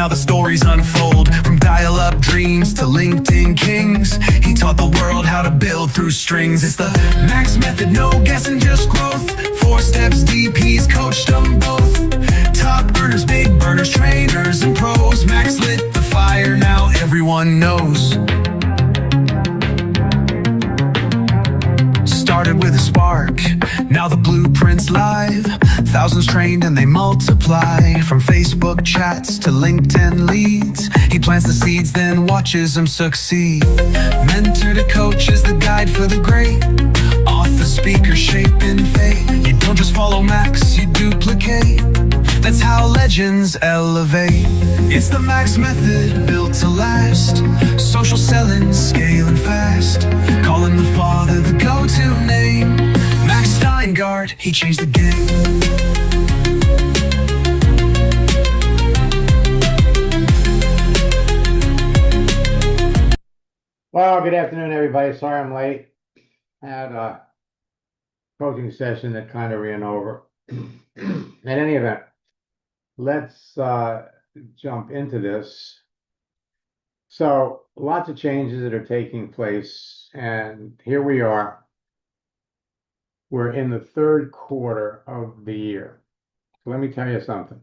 how the stories unfold. From dial-up dreams to LinkedIn kings, he taught the world how to build through strings. It's the Max Method, no guessing, just growth. 4 steps deep, he's coached them both. Top earners, big burners, trainers and pros. Max lit the fire, now everyone knows. Started with a spark, now the blueprint's live. Thousands trained and they multiply. From Facebook chats to LinkedIn leads, he plants the seeds, then watches them succeed. Mentor to coach is the guide for the great. Author, speaker, shaping fate. You don't just follow Max, you duplicate. That's how legends elevate. It's the Max Method, built to last. Social selling, scaling fast. Call him the father, the go-to name. Max Steingart, he changed the game. Well, good afternoon, everybody. Sorry I'm late. I had a coaching session that kind of ran over. In any event, let's jump into this. So lots of changes that are taking place, and here we are. We're in the third quarter of the year. So let me tell you something.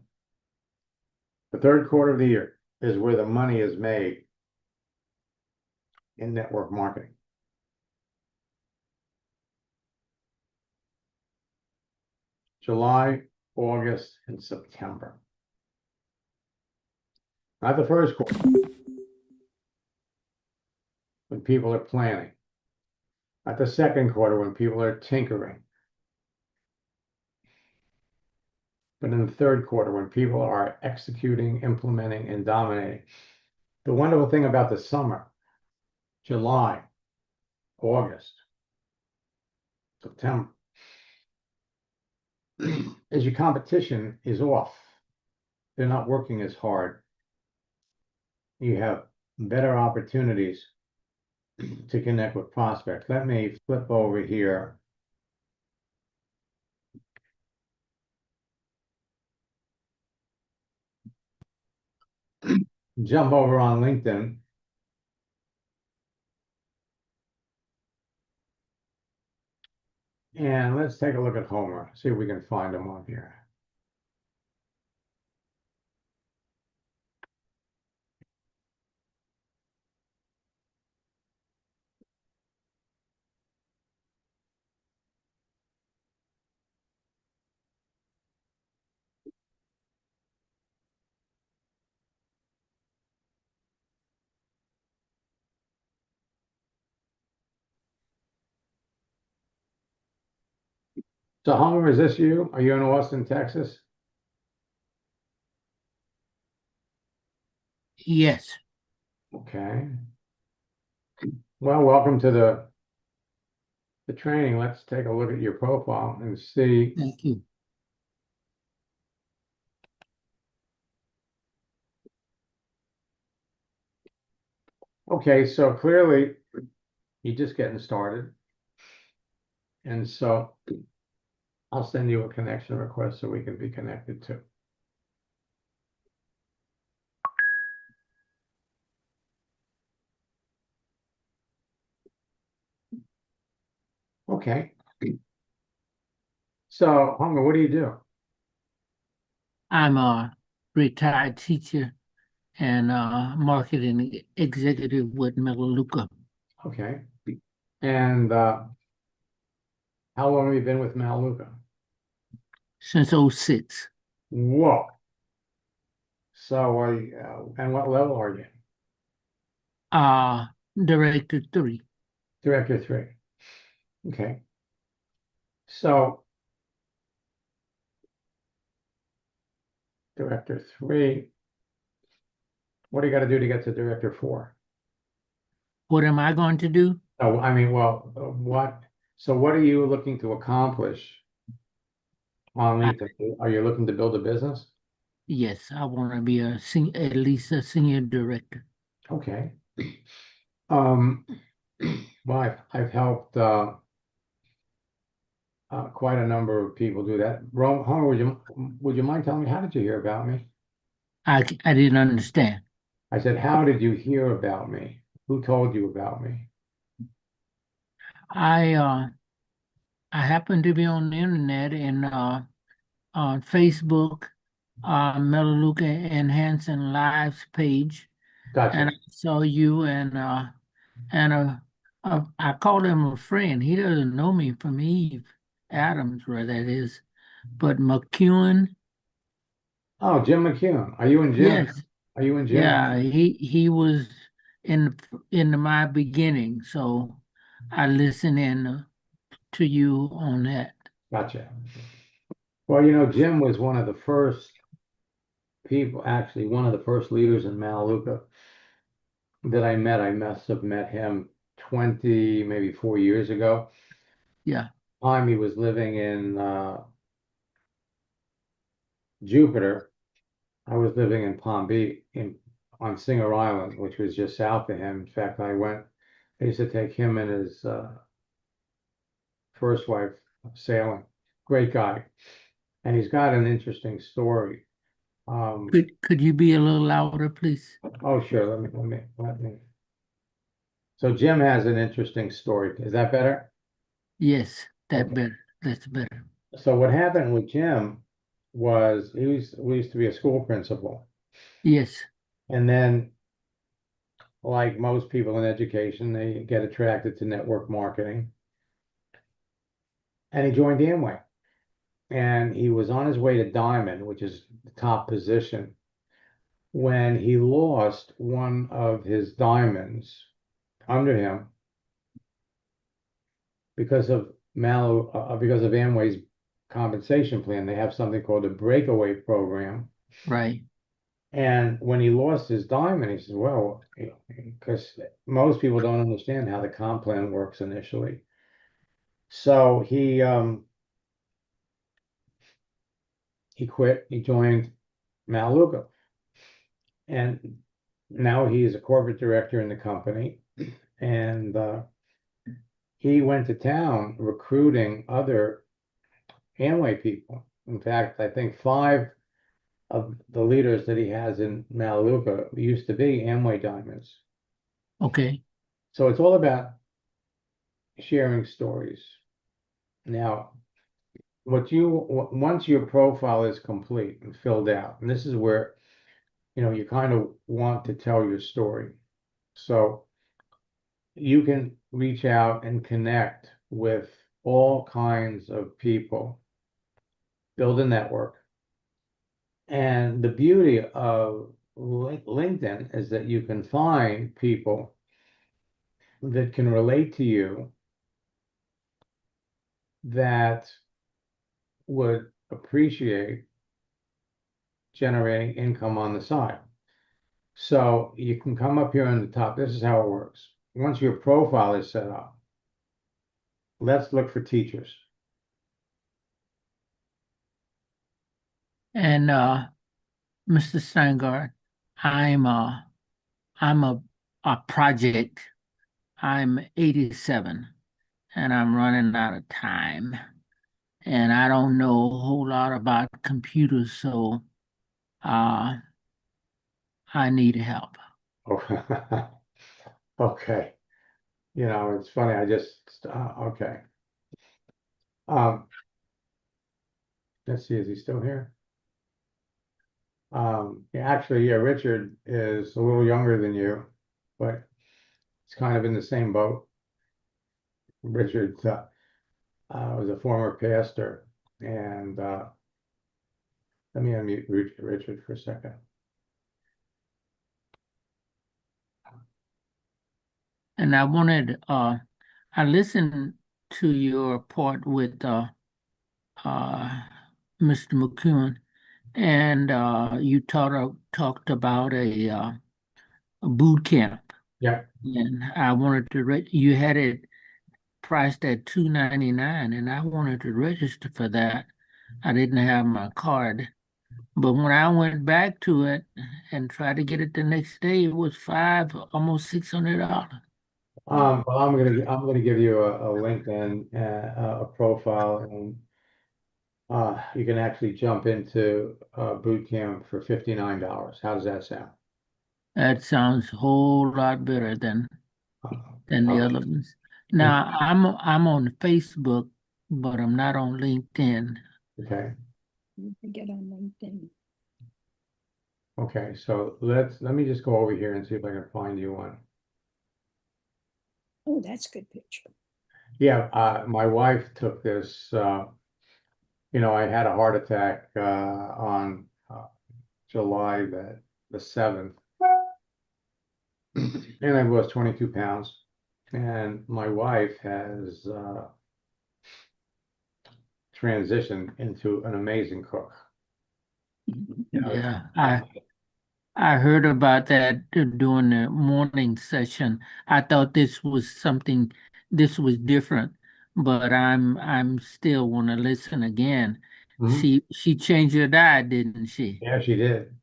The third quarter of the year is where the money is made in network marketing. July, August, and September. Not the first quarter, when people are planning. Not the second quarter, when people are tinkering. But in the third quarter, when people are executing, implementing, and dominating. The wonderful thing about the summer, July, August, September, is your competition is off. They're not working as hard. You have better opportunities to connect with prospects. Let me flip over here. Jump over on LinkedIn. And let's take a look at Homer, see if we can find him on here. So Homer, is this you? Are you in Austin, Texas? Yes. Okay. Well, welcome to the training. Let's take a look at your profile and see. Thank you. Okay, so clearly you're just getting started. And so I'll send you a connection request so we can be connected too. Okay. So, Homer, what do you do? I'm a retired teacher and marketing executive with Melaleuca. Okay. And how long have you been with Melaleuca? Since 06. Whoa. So, are you, and what level are you? Director 3. Director 3. Okay. So, Director 3. What do you got to do to get to Director 4? What am I going to do? Oh, I mean, well, what are you looking to accomplish on LinkedIn? Are you looking to build a business? Yes, I want to be at least a senior director. Okay. Well, I've helped quite a number of people do that. Homer, would you mind telling me, how did you hear about me? I didn't understand. I said, how did you hear about me? Who told you about me? I I happened to be on the internet and on Facebook, Melaleuca Enhancing Lives page, and I Gotcha. saw you and I called him a friend. He doesn't know me from Eve Adams, where that is, but McEwen. Oh, Jim McCune. Are you and Jim? Yes, Are you and Jim? yeah, he was in my beginning, so I listened in to you on that. Gotcha. Well, Jim was one of the first people, actually, one of the first leaders in Melaleuca that I met. I must have met him 20, maybe 4 years ago. Yeah, Time he was living in Jupiter. I was living in Palm Beach on Singer Island, which was just south of him. In fact, I used to take him and his first wife sailing. Great guy. And he's got an interesting story. could you be a little louder, please? Oh, sure. Let me. So Jim has an interesting story. Is that better? Yes, that Okay. better. That's better. So what happened with Jim was we used to be a school principal. Yes. And then, like most people in education, they get attracted to network marketing. And he joined Amway. And he was on his way to Diamond, which is the top position, when he lost one of his diamonds under him because of because of Amway's compensation plan. They have something called a breakaway program. Right. And when he lost his diamond, he said, well, because most people don't understand how the comp plan works initially. So he quit, he joined Melaleuca, and now he is a corporate director in the company. And he went to town recruiting other Amway people. In fact, I think five of the leaders that he has in Melaleuca used to be Amway Diamonds. Okay. So it's all about sharing stories. Now, once your profile is complete and filled out, and this is where, you kind of want to tell your story. So you can reach out and connect with all kinds of people, build a network. And the beauty of LinkedIn is that you can find people that can relate to you that would appreciate generating income on the side. So you can come up here on the top. This is how it works. Once your profile is set up, let's look for teachers. And Mr. Steingart, I'm uh I'm a project. I'm 87 and I'm running out of time. And I don't know a whole lot about computers, so uh I need help. Okay. It's funny. Okay. Um, let's see. Is he still here? Yeah, actually, yeah, Richard is a little younger than you, but he's kind of in the same boat. Richard was a former pastor, and let me unmute Richard for a second. And I listened to your part with uh Mr. McCune, and you talked about a boot camp, Yeah. and I wanted to you had it priced at $299, and I wanted to register for that. I didn't have my card, but when I went back to it and tried to get it the next day, it was almost $600. Well, I'm gonna give you a LinkedIn, a profile, and you can actually jump into boot camp for $59. How does that sound? That sounds a whole lot better than the Okay. other ones. Now I'm on Facebook, but I'm not on LinkedIn. Okay. You can get on LinkedIn. Okay. So let me just go over here and see if I can find you one. Oh, that's a good picture. Yeah. My wife took this. I had a heart attack on July the 7th, and I was 22 pounds. And my wife has transitioned into an amazing cook. Yeah, I heard about that during the morning session. I thought this was different, but I'm still want to listen again. Mhm. She changed her diet, didn't she? Yeah, she did.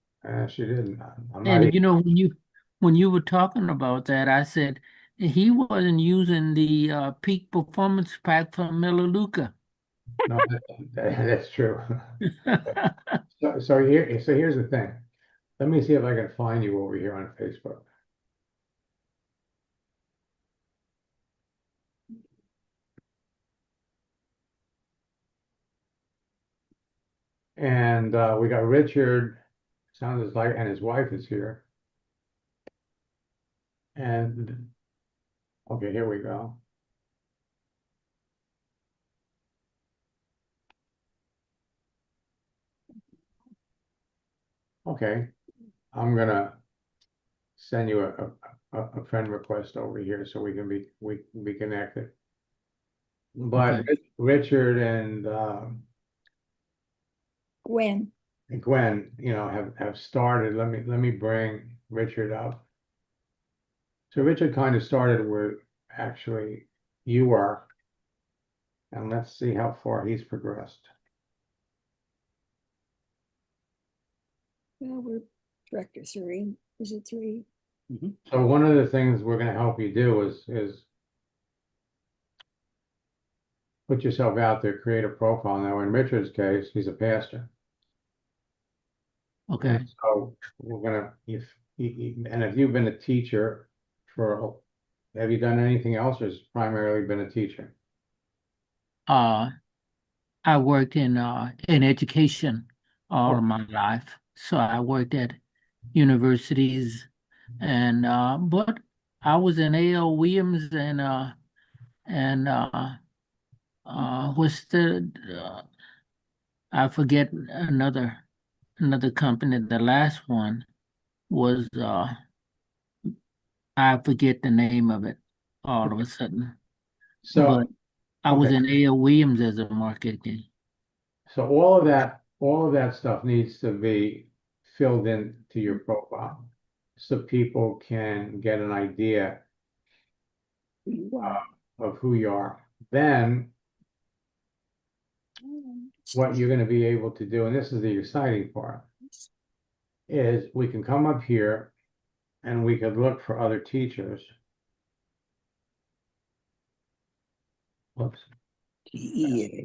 She did. I'm not And even. when you were talking about that, I said he wasn't using the peak performance pack from Melaleuca. No, that's true. So here's the thing. Let me see if I can find you over here on Facebook. And we got Richard, sounds like, and his wife is here. And okay, here we go. Okay, I'm gonna send you a friend request over here so we can be connected. But Okay. Richard and Gwen, Gwen, have started. Let me bring Richard up. So Richard kind of started where actually you are, and let's see how far he's progressed. well, we're director 3. Is it 3? So one of the things we're going to help you do is put yourself out there, create a profile. Now, in Richard's case, he's a pastor, Okay. and so we're gonna if you've been a teacher for, have you done anything else, or has primarily been a teacher? Uh, I worked in education all of Oh, my life. So I worked at universities and but I was in A.L. Williams and what's the I forget another company. The last one was I forget the name of it all of a sudden. But so I was okay, in A.L. Williams as a marketing. so all of that stuff needs to be filled in to your profile so people can get an idea Who you are. of who you are. Then Oh, what you're going to be able to do, and this is the exciting part, is we can come up here and we could look for other teachers. Whoops. yeah.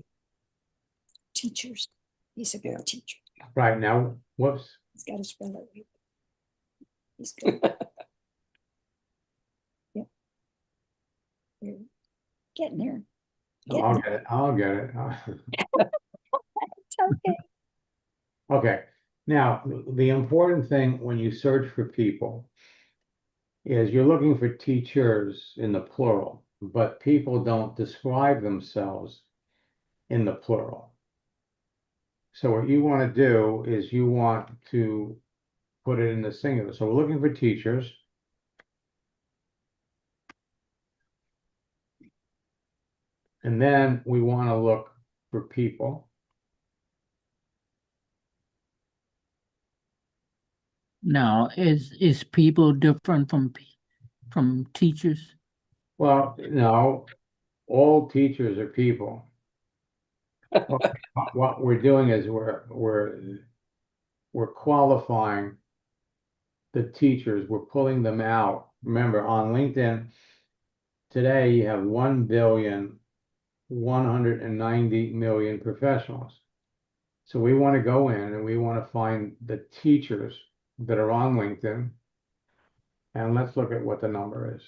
Teachers. He's a good teacher. Right now, whoops. He's got to spell it right. He's good. Yep. We're getting there. Oh, I'll get it. I'll get it. It's okay. Okay. Now, the important thing when you search for people is you're looking for teachers in the plural, but people don't describe themselves in the plural. So what you want to do is you want to put it in the singular. So we're looking for teachers. And then we want to look for people. Now, is people different from teachers? Well, no, all teachers are people. What we're doing is we're qualifying the teachers. We're pulling them out. Remember, on LinkedIn today, you have 1,190,000,000 professionals. So we want to go in and we want to find the teachers that are on LinkedIn. And let's look at what the number is.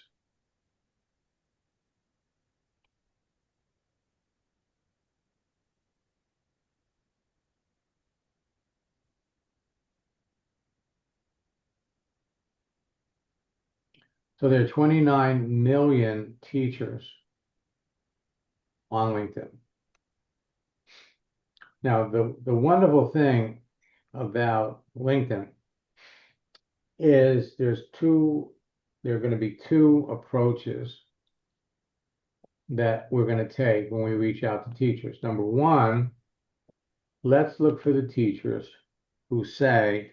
So there are 29 million teachers on LinkedIn. Now, the wonderful thing about LinkedIn is there are going to be two approaches that we're going to take when we reach out to teachers. Number one, let's look for the teachers who say,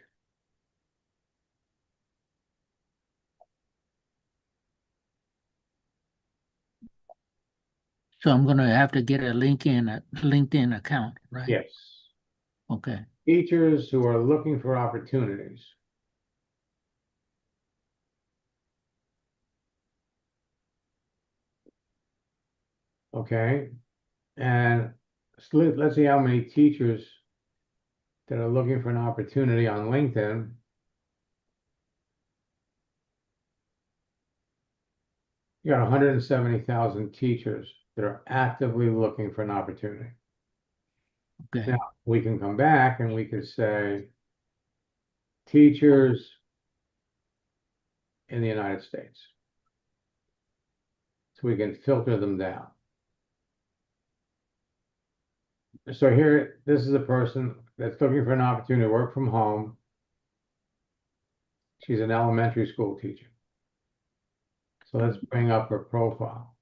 So I'm gonna have to get a LinkedIn account, right? yes, Okay. teachers who are looking for opportunities. Okay, and let's see how many teachers that are looking for an opportunity on LinkedIn. You got 170,000 teachers that are actively looking for an opportunity. Okay. Now, we can come back and we could say teachers in the United States. So we can filter them down. So here, this is a person that's looking for an opportunity to work from home. She's an elementary school teacher. So let's bring up her profile.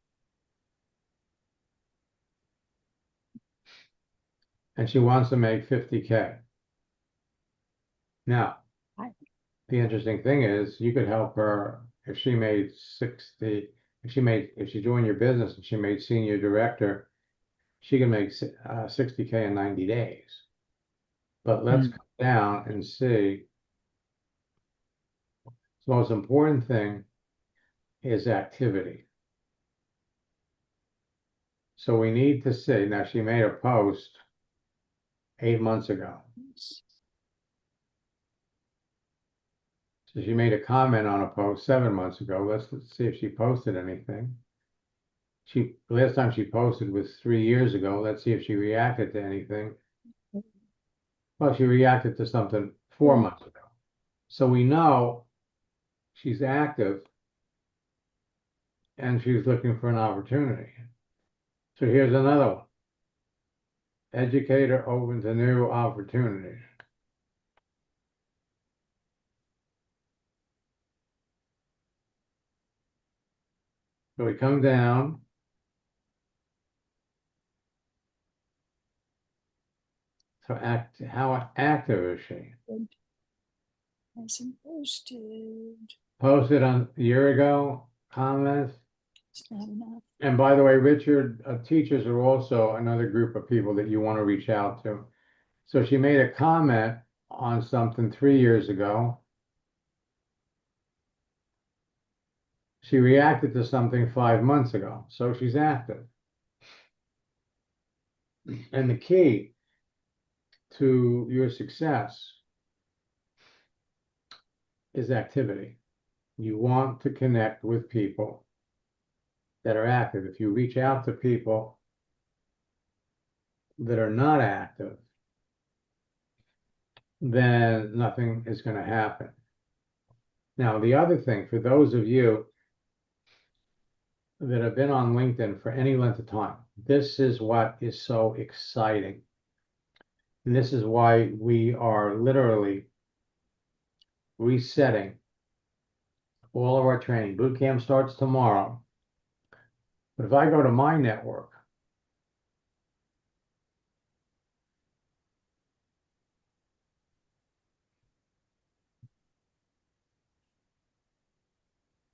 And she wants to make 50K. Now, the interesting thing is you could help her if she made 60, if she joined your business and she made senior director, she can make 60K in 90 days. But let's come down and see. The most important thing is activity. So we need to see, now she made a post 8 months ago. So she made a comment on a post 7 months ago. Let's see if she posted anything. Last time she posted was 3 years ago. Let's see if she reacted to anything. Well, she reacted to something 4 months ago. So we know she's active and she's looking for an opportunity. So here's another one. Educator open to new opportunities. So we come down. So how active is she? Hasn't posted. Posted on a year ago, comments. It's not enough. And by the way, Richard, teachers are also another group of people that you want to reach out to. So she made a comment on something 3 years ago. She reacted to something 5 months ago. So she's active. And the key to your success is activity. You want to connect with people that are active. If you reach out to people that are not active, then nothing is going to happen. Now, the other thing, for those of you that have been on LinkedIn for any length of time, this is what is so exciting. And this is why we are literally resetting all of our training. Boot camp starts tomorrow. But if I go to my network,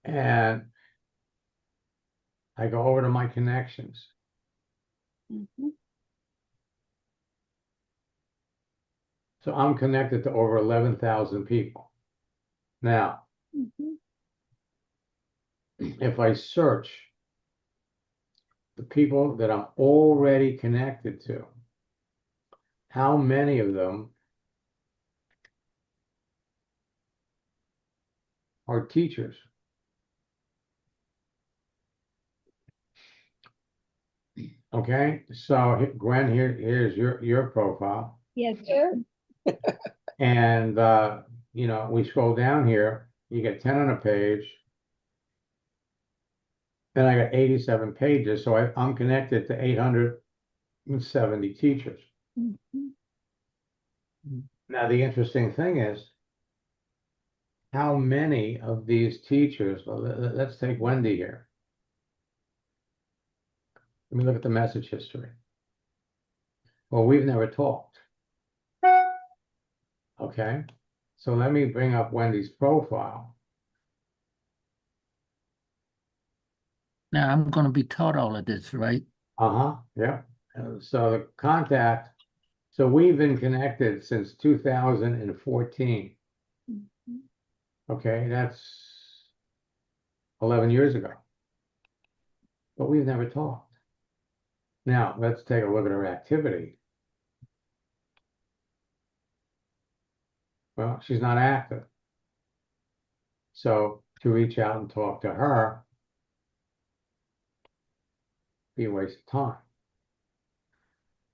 and I go over to my connections, Mhm. so I'm connected to over 11,000 people. Now, Mhm. if I search the people that I'm already connected to, how many of them are teachers? Okay, so Gwen, here's your profile. Yes, sir. And you know, we scroll down here, you get 10 on a page. Then I got 87 pages, so I'm connected to 870 teachers. Mhm. Now, the interesting thing is, how many of these teachers, well, let's take Wendy here. Let me look at the message history. Well, we've never talked. Okay, so let me bring up Wendy's profile. Now I'm going to be taught all of this, right? Yeah. So the contact, so we've been connected since 2014. Mhm. Okay, that's 11 years ago. But we've never talked. Now, let's take a look at her activity. Well, she's not active. So to reach out and talk to her be a waste of time.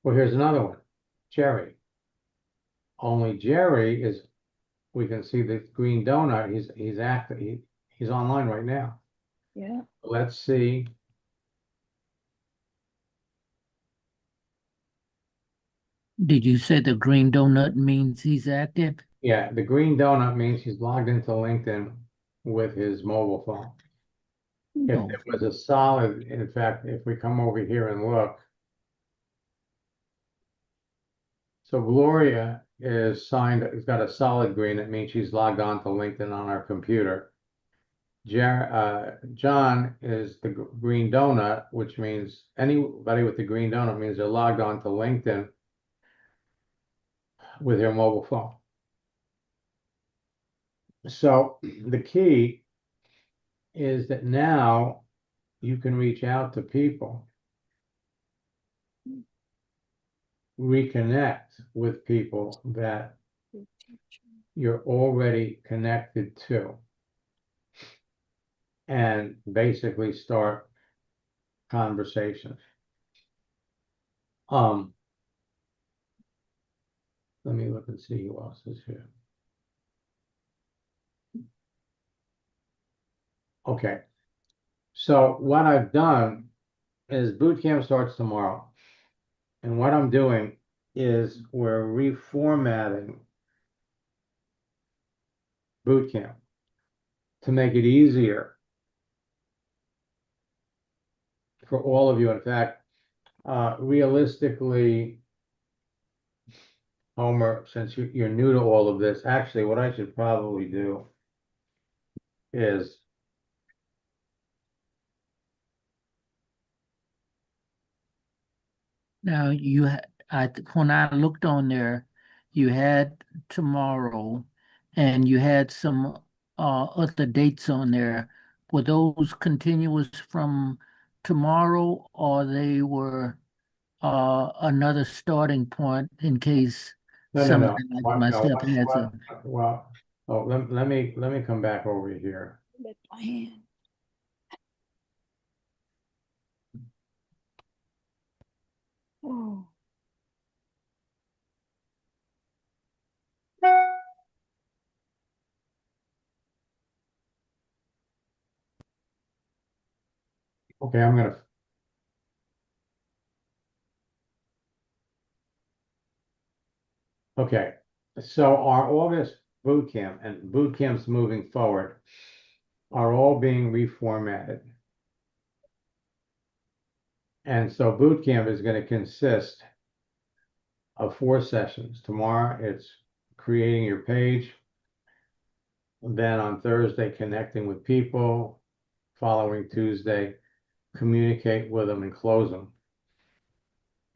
Well, here's another one, Jerry. Only Jerry is, we can see the green donut, he's active, he's online right now. Yeah. Let's see. Did you say the green donut means he's active? Yeah, the green donut means he's logged into LinkedIn with his mobile phone. If No. it was a solid, in fact, if we come over here and look, so Gloria is signed, has got a solid green. That means she's logged on to LinkedIn on our computer. John is the green donut, which means anybody with the green donut means they're logged on to LinkedIn with their mobile phone. So the key is that now you can reach out to people, reconnect with people that Good teacher. you're already connected to, and basically start conversations. Let me look and see who else is here. Okay, so what I've done is boot camp starts tomorrow, and what I'm doing is we're reformatting boot camp to make it easier for all of you. In fact, realistically, Homer, since you're new to all of this, actually, what I should probably do is Now when I looked on there, you had tomorrow, and you had some other dates on there. Were those continuous from tomorrow, or they were another starting point in case no, somebody like myself has a? well, oh, let me come back over here. The plan. Oh. Okay, I'm gonna. Okay, so our August boot camp and boot camps moving forward are all being reformatted. And so boot camp is going to consist of 4 sessions. Tomorrow it's creating your page. Then on Thursday, connecting with people. Following Tuesday, communicate with them and close them.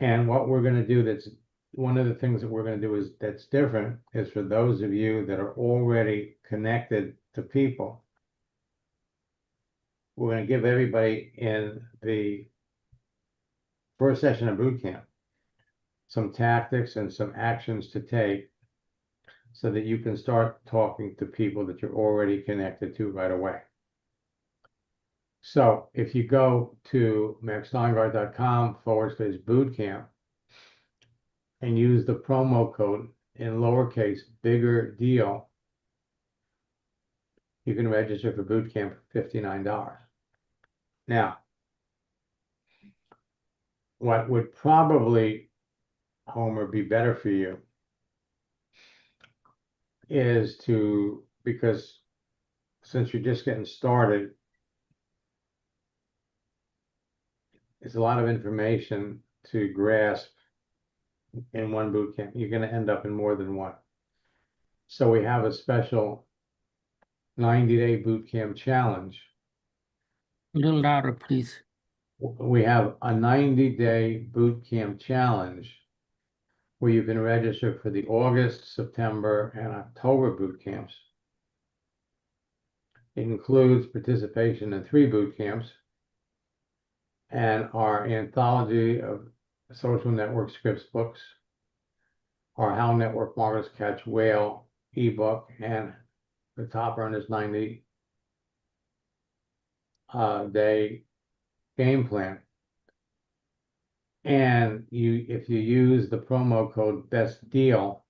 And what we're going to do, that's one of the things that we're going to do is that's different, is for those of you that are already connected to people, we're going to give everybody in the first session of boot camp some tactics and some actions to take so that you can start talking to people that you're already connected to right away. So if you go to maxsteingart.com/bootcamp and use the promo code in lowercase bigger deal, you can register for bootcamp for $59. Now, what would probably, Homer, be better for you is to, because since you're just getting started, it's a lot of information to grasp in one boot camp. You're going to end up in more than one. So we have a special 90-day boot camp challenge. A little louder, please. We have a 90-day boot camp challenge where you can register for the August, September, and October boot camps. It includes participation in 3 boot camps and our anthology of social network scripts books, our How Network Marketers Catch Whale ebook, and the Top Earners 90-day game plan. And if you use the promo code Best Deal,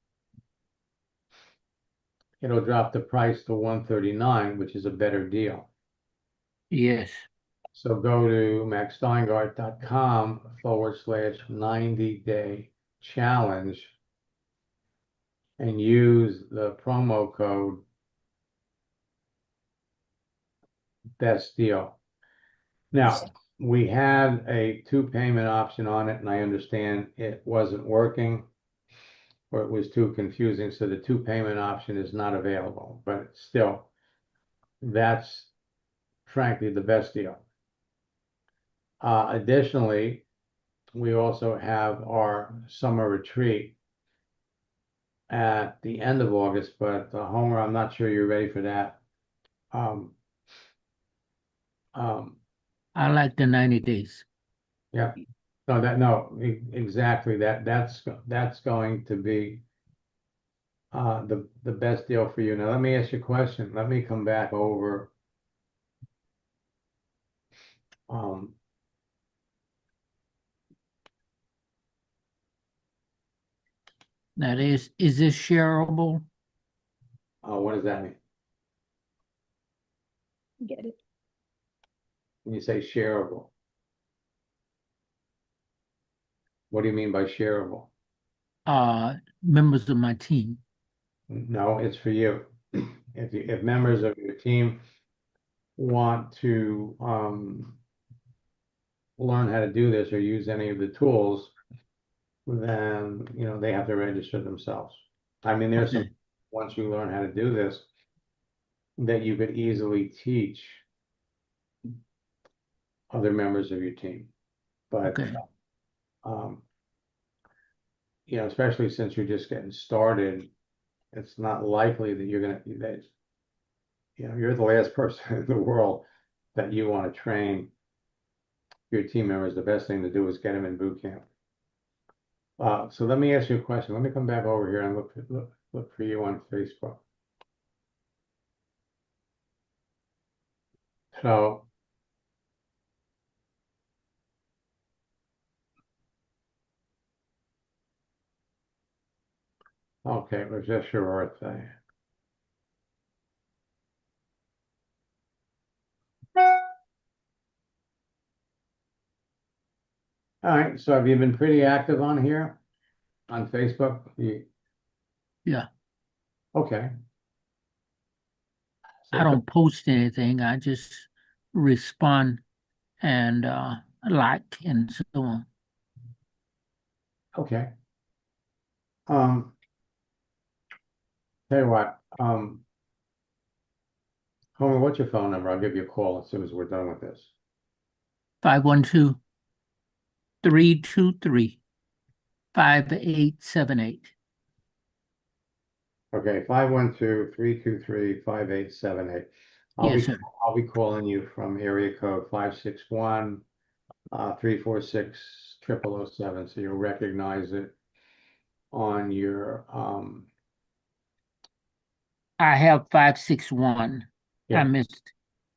it'll drop the price to $139, which is a better deal. Yes. So go to maxsteingart.com/90-day challenge and use the promo code Best Deal. Now, we had a 2-payment option on it, and I understand it wasn't working or it was too confusing, so the 2-payment option is not available, but still, that's frankly the best deal. Additionally, we also have our summer retreat at the end of August, but Homer, I'm not sure you're ready for that. I like the 90 days. Yeah, exactly. That's going to be the best deal for you. Now, let me ask you a question. Let me come back over. That is this shareable? What does that mean? Get it. When you say shareable, what do you mean by shareable? Members of my team. No, it's for you. If members of your team want to learn how to do this or use any of the tools, then they have to register themselves. I mean, there's some, once you learn how to do this, that you could easily teach other members of your team. But especially since you're just getting started, it's not likely that you're the last person in the world that you want to train your team members. The best thing to do is get them in boot camp. So let me ask you a question. Let me come back over here and look for you on Facebook. So okay, it was just your birthday. All right, so have you been pretty active on here on Facebook? Yeah. Okay. So I don't post anything. I just respond and like and so on. okay. Tell you what, Homer, what's your phone number? I'll give you a call as soon as we're done with this. 512-323-5878. Okay, 512-323-5878. Yes, sir. I'll be calling you from area code 561-346-0007, so you'll recognize it. on your, I have 561. Yeah. I missed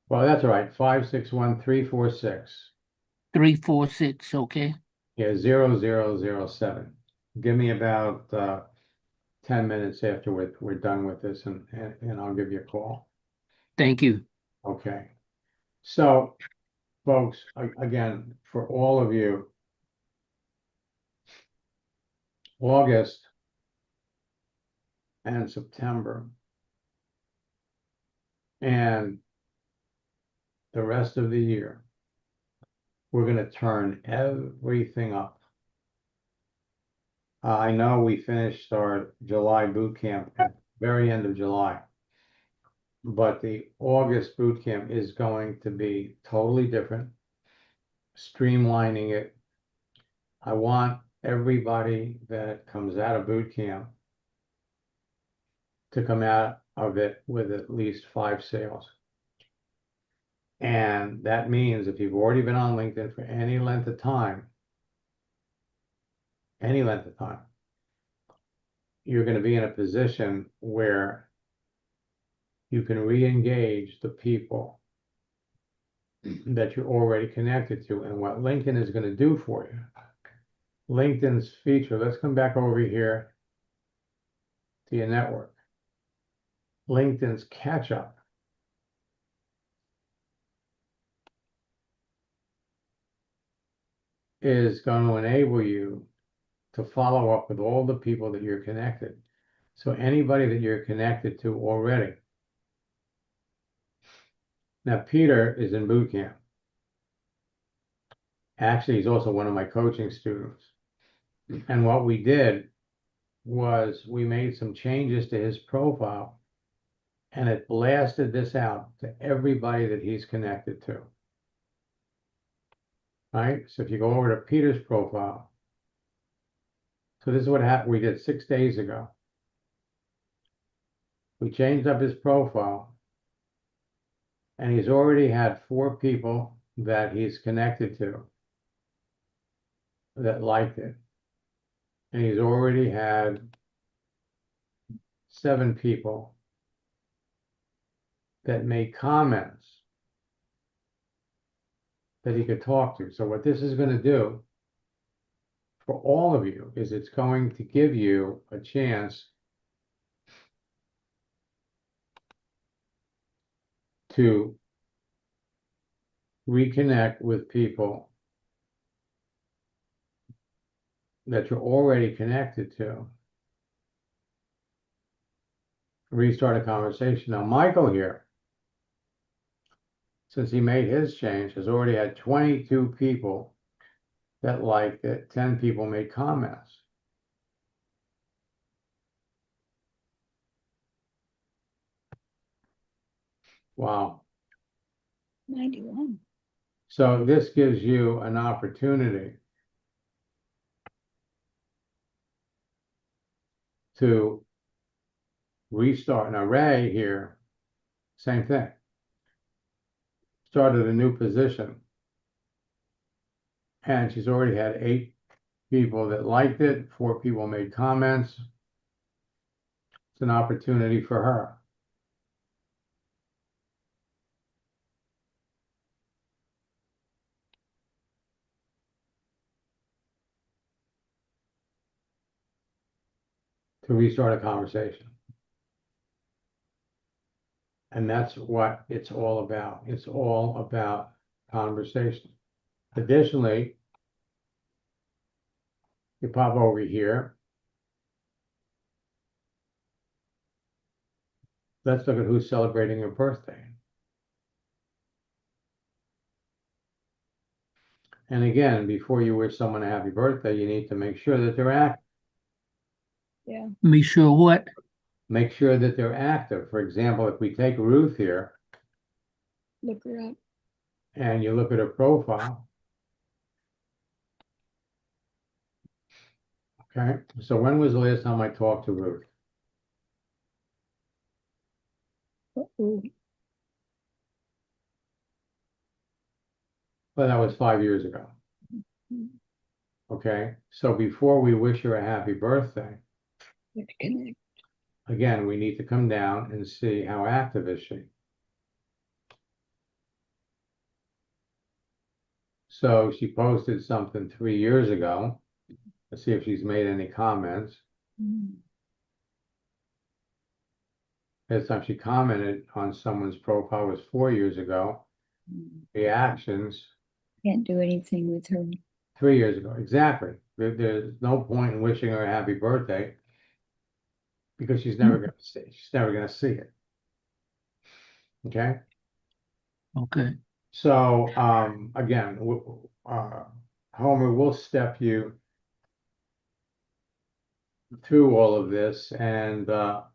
well, that's all right, 561-346. 346. Okay. Yeah, 0007. Give me about 10 minutes after we're done with this and I'll give you a call. Thank you. Okay. So, folks, again, for all of you, August and September and the rest of the year, we're going to turn everything up. I know we finished our July boot camp at the very end of July, but the August boot camp is going to be totally different, streamlining it. I want everybody that comes out of boot camp to come out of it with at least 5 sales. And that means if you've already been on LinkedIn for any length of time, you're going to be in a position where you can re-engage the people that you're already connected to. And what LinkedIn is going to do for you, LinkedIn's feature, let's come back over here to your network. LinkedIn's catch up is going to enable you to follow up with all the people that you're connected. So anybody that you're connected to already. Now, Peter is in boot camp. Actually, he's also one of my coaching students. And what we did was we made some changes to his profile and it blasted this out to everybody that he's connected to. Right? So if you go over to Peter's profile, so this is what happened. We did 6 days ago. We changed up his profile and he's already had 4 people that he's connected to that liked it. And he's already had 7 people that made comments that he could talk to. So what this is going to do for all of you is it's going to give you a chance to reconnect with people that you're already connected to. Restart a conversation. Now, Michael here, since he made his change, has already had 22 people that liked it. 10 people made comments. Wow. 91. So this gives you an opportunity to restart. Now, Ray here, same thing. Started a new position. And she's already had 8 people that liked it. 4 people made comments. It's an opportunity for her. To restart a conversation. And that's what it's all about. It's all about conversation. Additionally, you pop over here. Let's look at who's celebrating your birthday. And again, before you wish someone a happy birthday, you need to make sure that they're active. Yeah. Me sure what? Make sure that they're active. For example, if we take Ruth here Look her up. and you look at her profile, okay? So when was the last time I talked to Ruth? Uh-oh. Well, that was 5 years ago. Okay, so before we wish her a happy birthday, Good connect. Again, we need to come down and see how active is she. So she posted something 3 years ago. Let's see if she's made any comments. Mm. Last time she commented on someone's profile was 4 years ago. Reactions Can't do anything with her. 3 years ago. Exactly. There's no point in wishing her a happy birthday because she's never going to see. She's never going to see it. Okay. Okay. So again, Homer will step you through all of this, and let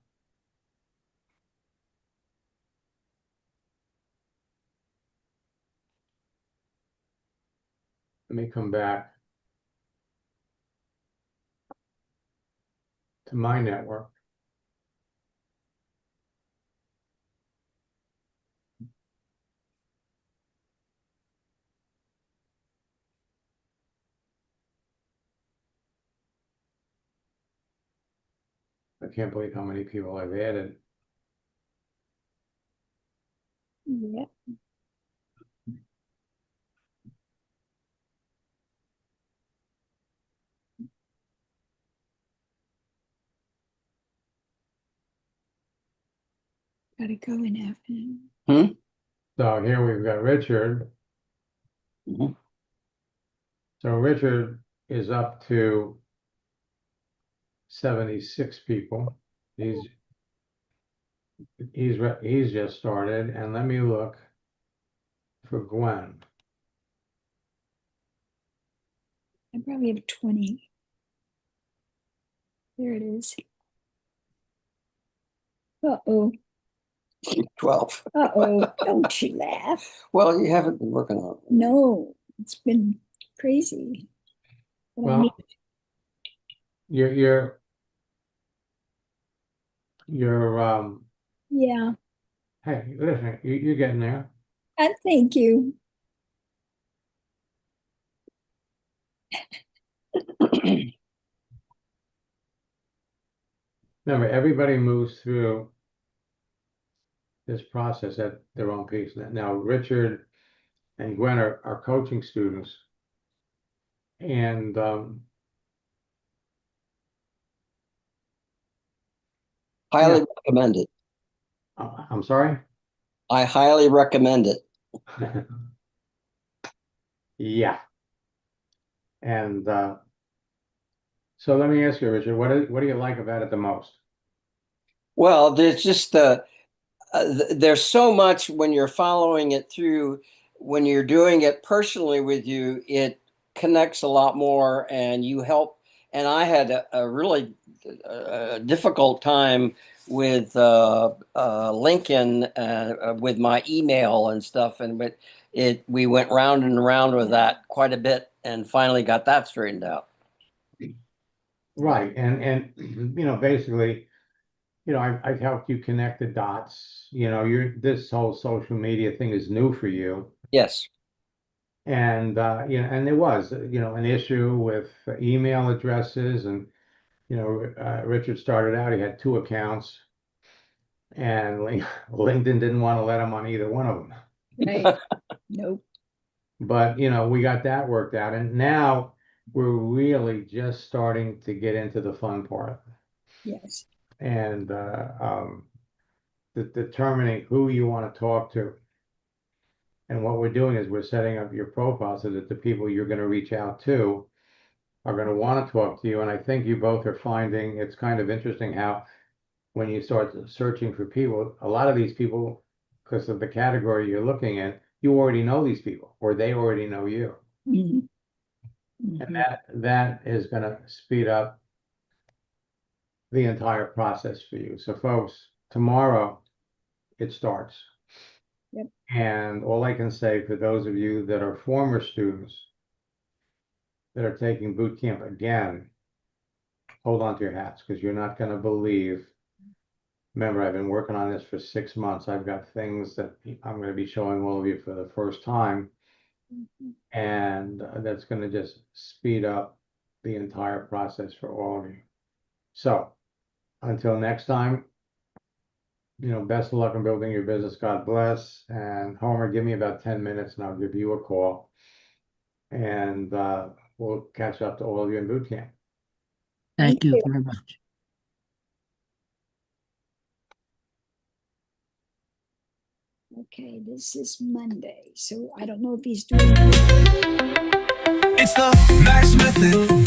me come back to my network. I can't believe how many people I've added. Yeah. Gotta go in afternoon. So here we've got Richard. Mhm. So Richard is up to 76 people. He's just started, and let me look for Gwen. I probably have 20. There it is. Uh-oh. 12. Uh-oh. Don't you laugh. Well, you haven't been working on it. No, it's been crazy. But I Well, need- you're yeah. hey, listen, you're getting there. Thank you. Remember, everybody moves through this process at their own pace. Now, Richard and Gwen are coaching students, and Highly recommend it. I'm sorry. I highly recommend it. Yeah. And so let me ask you, Richard, what do you like about it the most? Well, there's just there's so much when you're following it through, when you're doing it personally with you, it connects a lot more and you help. And I had a really difficult time with Lincoln with my email and stuff. And we went round and round with that quite a bit and finally got that straightened out. Right. And basically, I've helped you connect the dots. This whole social media thing is new for you. Yes. And and there was, an issue with email addresses, and Richard started out, he had 2 accounts, and LinkedIn didn't want to let him on either one of them. Right. Nope. But we got that worked out, and now we're really just starting to get into the fun part, Yes. and determining who you want to talk to. And what we're doing is we're setting up your profile so that the people you're going to reach out to are going to want to talk to you. And I think you both are finding it's kind of interesting how when you start searching for people, a lot of these people, because of the category you're looking at, you already know these people or they already know you. Mhm. And Mhm. that is going to speed up the entire process for you. So folks, tomorrow it starts. Yep. And all I can say for those of you that are former students that are taking boot camp again, hold on to your hats because you're not going to believe. Remember, I've been working on this for 6 months. I've got things that I'm going to be showing all of you for the first time, Mhm. and that's going to just speed up the entire process for all of you. So until next time, best of luck in building your business. God bless. And Homer, give me about 10 minutes and I'll give you a call. And we'll catch up to all of you in boot camp. Thank Thank you you. very much. Okay, this is Monday, so I don't know if he's doing. It's the Max Method.